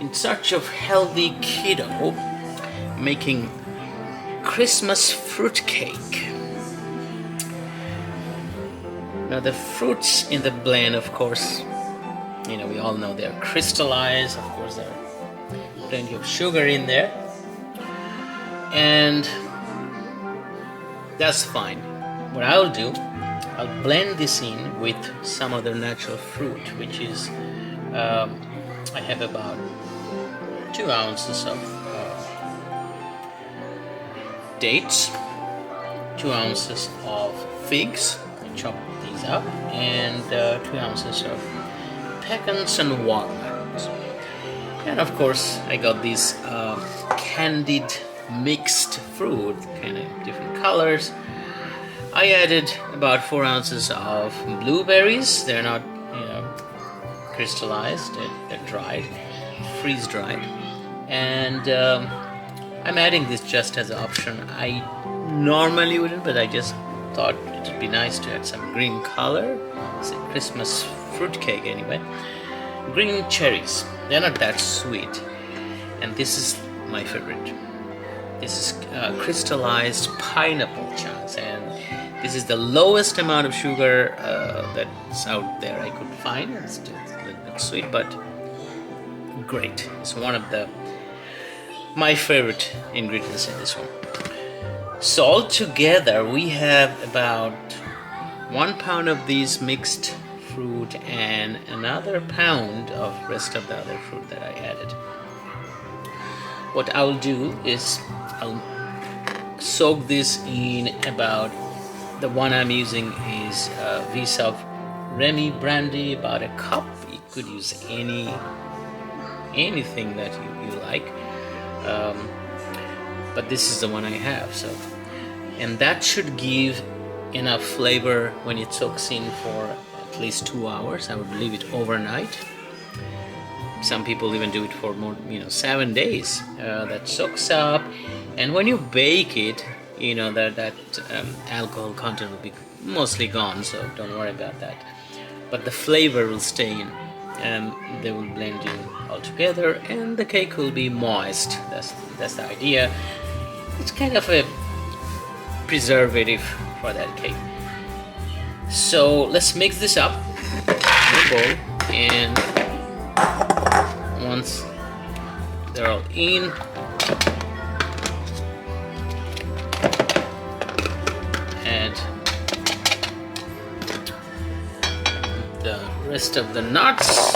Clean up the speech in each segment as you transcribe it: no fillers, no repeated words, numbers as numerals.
in search of healthy keto, making Christmas fruitcake. Now the fruits in the blend, of course, you know, we all know they're crystallized. Of course, there are plenty of sugar in there, and that's fine. What I'll do, I'll blend this in with some other natural fruit, which is I have about 2 ounces of dates, 2 ounces of figs, I chop these up, and 2 ounces of pecans and walnuts. And of course I got these candied mixed fruit, kind of different colors. I added about 4 ounces of blueberries. They're not, you know, crystallized, they're dried, freeze dried. And I'm adding this just as an option. I normally wouldn't, but I just thought it would be nice to add some green color. It's a Christmas fruitcake anyway. Green cherries, they're not that sweet. And this is my favorite. This is crystallized pineapple chunks, and this is the lowest amount of sugar that's out there I could find. It's a little bit sweet, but great. It's one of my favorite ingredients in this one. So all together we have about 1 pound of these mixed fruit and another pound of rest of the other fruit that I added. What I'll do is I'll soak this in about, the one I'm using is Vis of Remy Brandi, about a cup. You could use anything that you like, but this is the one I have. So, and that should give enough flavor when it soaks in for at least 2 hours. I would leave it overnight. Some people even do it for more, 7 days. That soaks up, and when you bake it, you know that alcohol content will be mostly gone, so don't worry about that. But the flavor will stay in, and they will blend in all together, and the cake will be moist. That's the idea. It's kind of a preservative for that cake. So let's mix this up in a bowl, and once they're all in, add the rest of the nuts.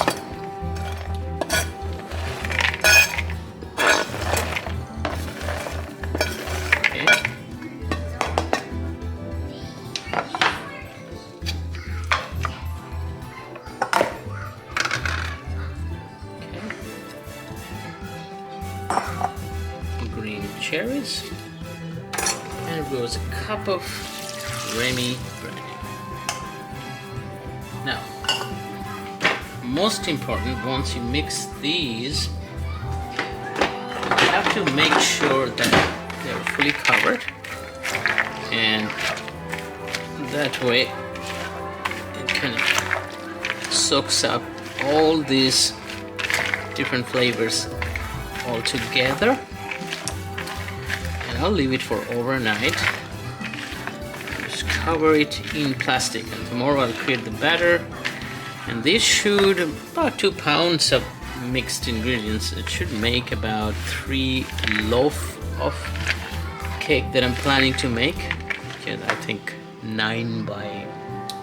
Green cherries, and it goes a cup of Remy Brandi. Now, most important, once you mix these, you have to make sure that they're fully covered, and that way it kind of soaks up all these different flavors all together. And I'll leave it for overnight. Just cover it in plastic, and tomorrow I'll create the batter. And this should, about 2 pounds of mixed ingredients, it should make about 3 loaf of cake that I'm planning to make. And I think 9 by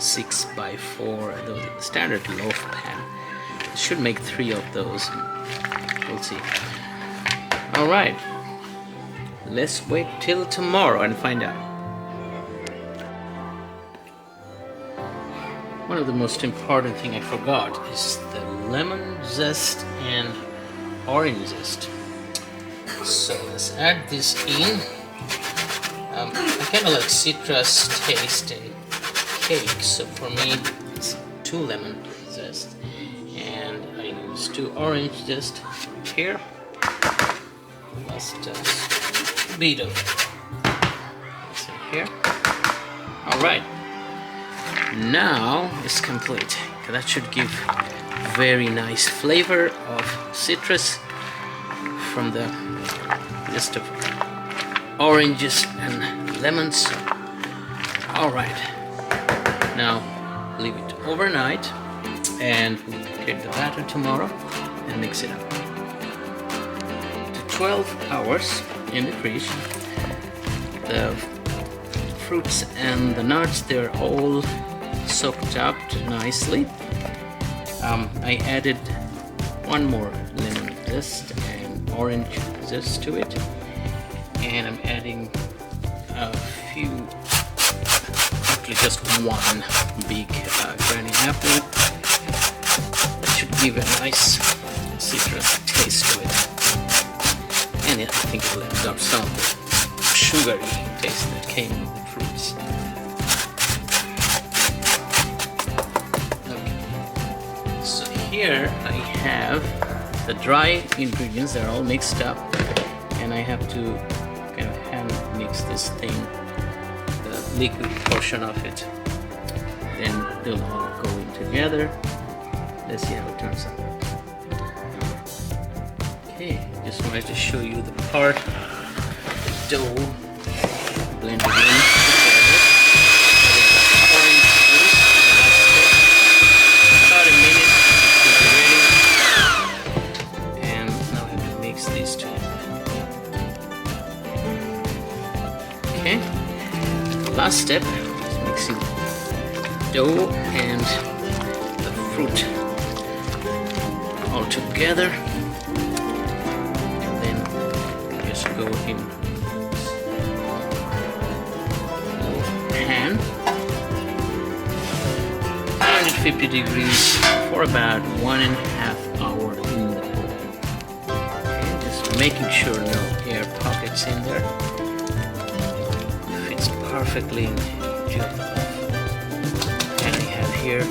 6 by 4, the standard loaf pan. It should make 3 of those. We'll see. All right, let's wait till tomorrow and find out. One of the most important thing I forgot is the lemon zest and orange zest. So let's add this in. I kind of like citrus taste in cake, so for me it's 2 lemon zest, and I use 2 orange zest here. Last bit of this in here. All right, now it's complete. That should give very nice flavor of citrus from the list of oranges and lemons. All right, now leave it overnight, and we'll get the batter tomorrow and mix it up. To 12 hours in the fridge. The fruits and the nuts, they're all soaked up nicely. I added one more lemon zest and orange zest to it, and I'm adding a few, actually just one big granny apple. That should give a nice citrus taste to it, and I think it will absorb some of the sugary taste that came with the fruits. Okay. So here I have the dry ingredients. They're all mixed up, and I have to kind of hand mix this thing, the liquid portion of it. Then they'll all go in together. Let's see how it turns out. Okay, just wanted to show you the part. Dough blended in together. Orange juice, about a minute, it should be ready. And now I have to mix these two. Okay. Last step is mixing dough and the fruit all together. And then just go in pan, 150 degrees for about 1.5 hours in the oven. Okay, just making sure no air pockets in there. Fits perfectly in the jug. And I have here.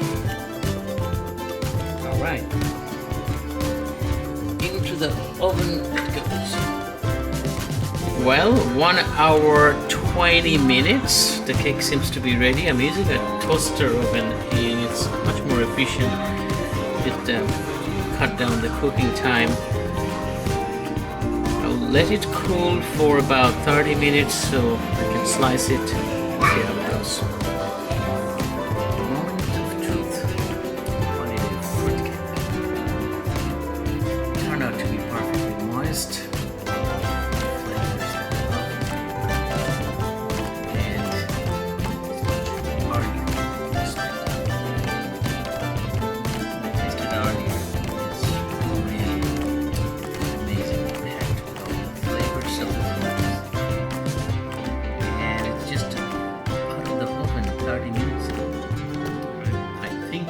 All right, into the oven it goes. Well, 1 hour 20 minutes. The cake seems to be ready. I'm using a toaster oven, and it's much more efficient. It cut down the cooking time. I'll let it cool for about 30 minutes so I can slice it and see how it goes. Moment of truth. Holiday fruitcake. Turned out to be perfectly moist.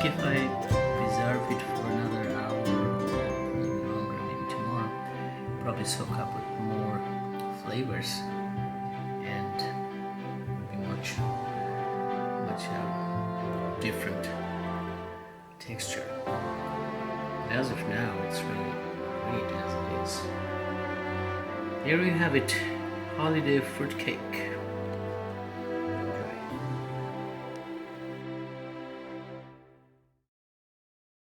If I preserve it for another hour, maybe longer, maybe tomorrow, probably soak up with more flavors and be much different texture. But as of now, it's really great as it is. Here we have it, holiday fruitcake.